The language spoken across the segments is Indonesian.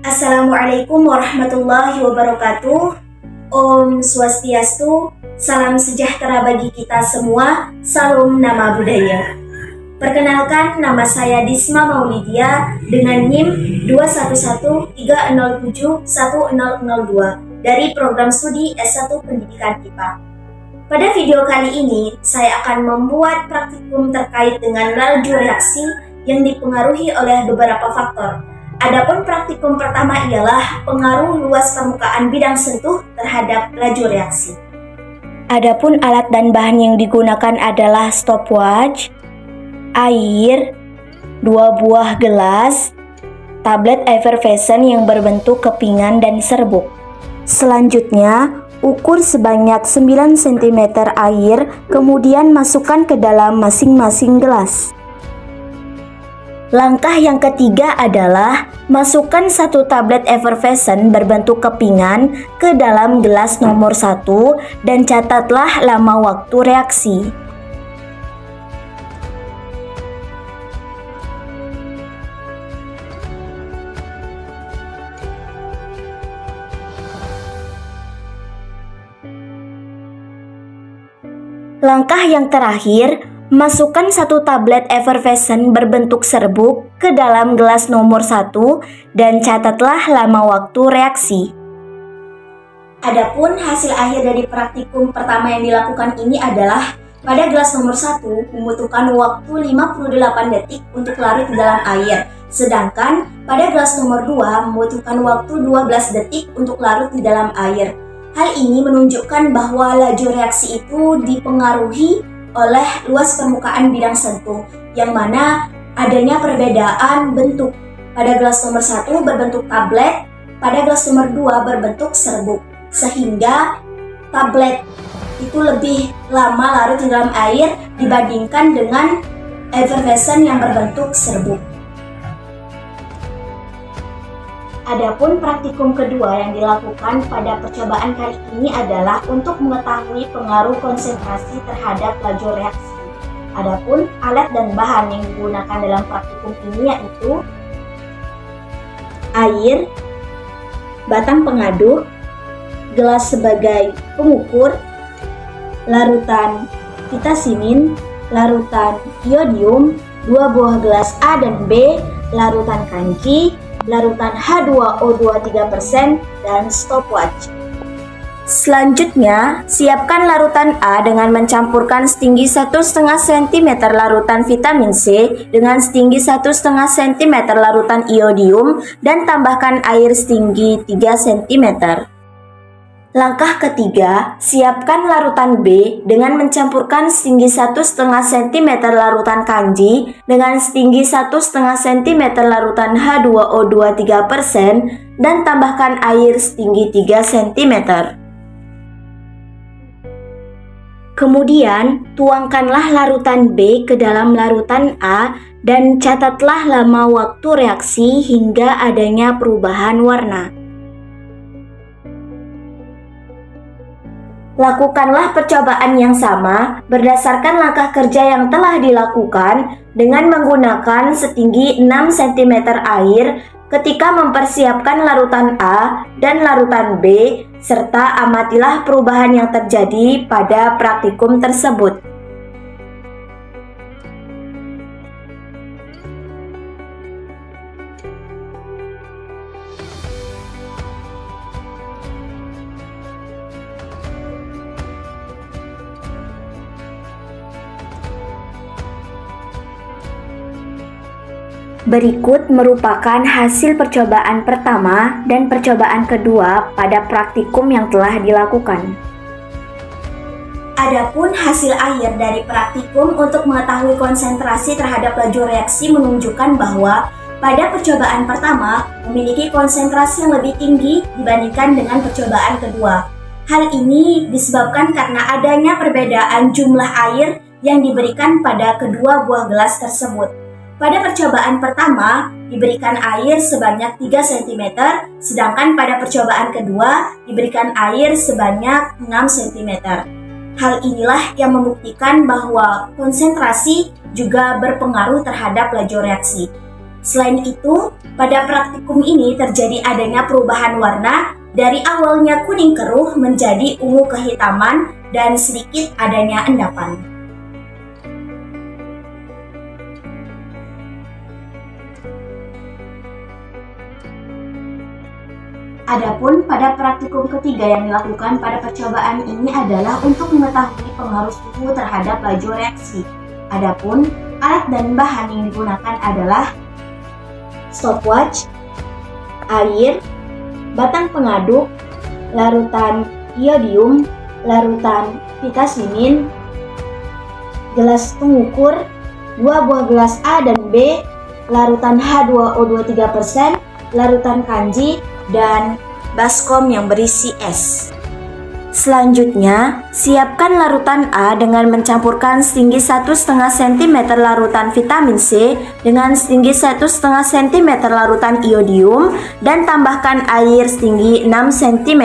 Assalamualaikum warahmatullahi wabarakatuh. Om Swastiastu, salam sejahtera bagi kita semua, salam nama budaya. Perkenalkan, nama saya Disma Maulidia dengan NIM 21130710002 dari program studi S1 Pendidikan IPA. Pada video kali ini, saya akan membuat praktikum terkait dengan laju reaksi yang dipengaruhi oleh beberapa faktor. Adapun praktikum pertama ialah pengaruh luas permukaan bidang sentuh terhadap laju reaksi. Adapun alat dan bahan yang digunakan adalah stopwatch, air, 2 buah gelas, tablet effervescent yang berbentuk kepingan dan serbuk. Selanjutnya, ukur sebanyak 9 cm air, kemudian masukkan ke dalam masing-masing gelas. Langkah yang ketiga adalah masukkan 1 tablet effervescent berbentuk kepingan ke dalam gelas nomor 1 dan catatlah lama waktu reaksi. Langkah yang terakhir, masukkan 1 tablet effervescent berbentuk serbuk ke dalam gelas nomor 1 dan catatlah lama waktu reaksi. Adapun hasil akhir dari praktikum pertama yang dilakukan ini adalah pada gelas nomor 1 membutuhkan waktu 58 detik untuk larut di dalam air, sedangkan pada gelas nomor 2 membutuhkan waktu 12 detik untuk larut di dalam air. Hal ini menunjukkan bahwa laju reaksi itu dipengaruhi oleh luas permukaan bidang sentuh, yang mana adanya perbedaan bentuk. Pada gelas nomor 1 berbentuk tablet, pada gelas nomor 2 berbentuk serbuk, sehingga tablet itu lebih lama larut di dalam air dibandingkan dengan effervescent yang berbentuk serbuk. Adapun praktikum kedua yang dilakukan pada percobaan kali ini adalah untuk mengetahui pengaruh konsentrasi terhadap laju reaksi. Adapun alat dan bahan yang digunakan dalam praktikum ini yaitu air, batang pengaduk, gelas sebagai pengukur, larutan vitasimin, larutan iodium, 2 buah gelas A dan B, larutan kanji, larutan H2O2 3%, dan stopwatch. Selanjutnya, siapkan larutan A dengan mencampurkan setinggi 1,5 cm larutan vitamin C dengan setinggi 1,5 cm larutan iodium dan tambahkan air setinggi 3 cm. Langkah ketiga, siapkan larutan B dengan mencampurkan setinggi 1,5 cm larutan kanji dengan setinggi 1,5 cm larutan H2O2 3% dan tambahkan air setinggi 3 cm. Kemudian, tuangkanlah larutan B ke dalam larutan A dan catatlah lama waktu reaksi hingga adanya perubahan warna. Lakukanlah percobaan yang sama berdasarkan langkah kerja yang telah dilakukan dengan menggunakan setinggi 6 cm air ketika mempersiapkan larutan A dan larutan B, serta amatilah perubahan yang terjadi pada praktikum tersebut. Berikut merupakan hasil percobaan pertama dan percobaan kedua pada praktikum yang telah dilakukan. Adapun hasil akhir dari praktikum untuk mengetahui konsentrasi terhadap laju reaksi menunjukkan bahwa pada percobaan pertama memiliki konsentrasi yang lebih tinggi dibandingkan dengan percobaan kedua. Hal ini disebabkan karena adanya perbedaan jumlah air yang diberikan pada kedua buah gelas tersebut. Pada percobaan pertama diberikan air sebanyak 3 cm, sedangkan pada percobaan kedua diberikan air sebanyak 6 cm. Hal inilah yang membuktikan bahwa konsentrasi juga berpengaruh terhadap laju reaksi. Selain itu, pada praktikum ini terjadi adanya perubahan warna dari awalnya kuning keruh menjadi ungu kehitaman dan sedikit adanya endapan. Adapun pada praktikum ketiga yang dilakukan pada percobaan ini adalah untuk mengetahui pengaruh suhu terhadap laju reaksi. Adapun alat dan bahan yang digunakan adalah stopwatch, air, batang pengaduk, larutan iodium, larutan vitamin, gelas pengukur, 2 buah gelas A dan B, larutan H2O2 3%, larutan kanji, dan baskom yang berisi es. Selanjutnya, siapkan larutan A dengan mencampurkan setinggi 1,5 cm larutan vitamin C dengan setinggi 1,5 cm larutan iodium dan tambahkan air setinggi 6 cm.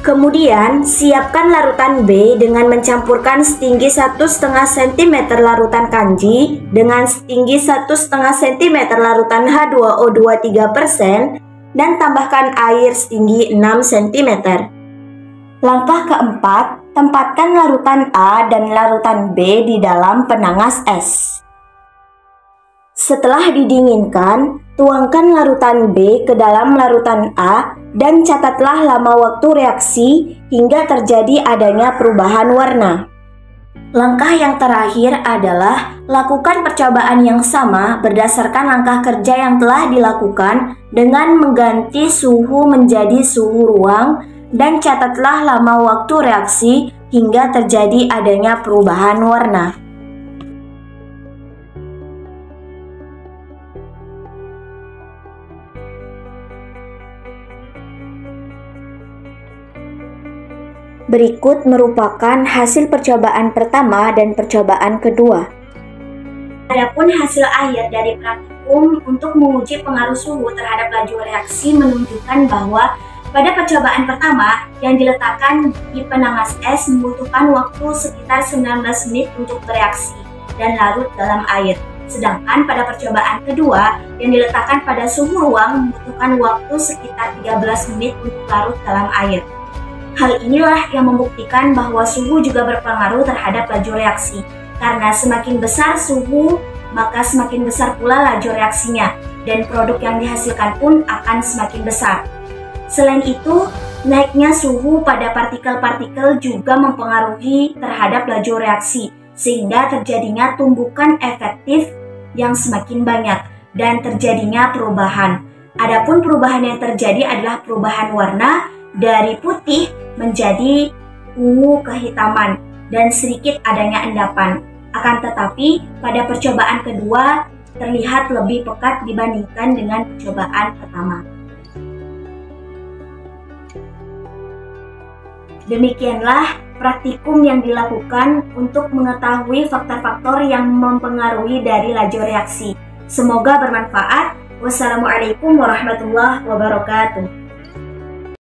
Kemudian, siapkan larutan B dengan mencampurkan setinggi 1,5 cm larutan kanji dengan setinggi 1,5 cm larutan H2O2 3% dan tambahkan air setinggi 6 cm. Langkah keempat, tempatkan larutan A dan larutan B di dalam penangas es. Setelah didinginkan, tuangkan larutan B ke dalam larutan A dan catatlah lama waktu reaksi hingga terjadi adanya perubahan warna. Langkah yang terakhir adalah lakukan percobaan yang sama berdasarkan langkah kerja yang telah dilakukan dengan mengganti suhu menjadi suhu ruang dan catatlah lama waktu reaksi hingga terjadi adanya perubahan warna. Berikut merupakan hasil percobaan pertama dan percobaan kedua. Adapun hasil akhir dari praktikum untuk menguji pengaruh suhu terhadap laju reaksi menunjukkan bahwa pada percobaan pertama yang diletakkan di penangas es membutuhkan waktu sekitar 19 menit untuk bereaksi dan larut dalam air. Sedangkan pada percobaan kedua yang diletakkan pada suhu ruang membutuhkan waktu sekitar 13 menit untuk larut dalam air. Hal inilah yang membuktikan bahwa suhu juga berpengaruh terhadap laju reaksi. Karena semakin besar suhu, maka semakin besar pula laju reaksinya dan produk yang dihasilkan pun akan semakin besar. Selain itu, naiknya suhu pada partikel-partikel juga mempengaruhi terhadap laju reaksi, sehingga terjadinya tumbukan efektif yang semakin banyak dan terjadinya perubahan. Adapun perubahan yang terjadi adalah perubahan warna dari putih menjadi ungu kehitaman dan sedikit adanya endapan. Akan tetapi, pada percobaan kedua terlihat lebih pekat dibandingkan dengan percobaan pertama. Demikianlah praktikum yang dilakukan untuk mengetahui faktor-faktor yang mempengaruhi dari laju reaksi. Semoga bermanfaat. Wassalamualaikum warahmatullahi wabarakatuh.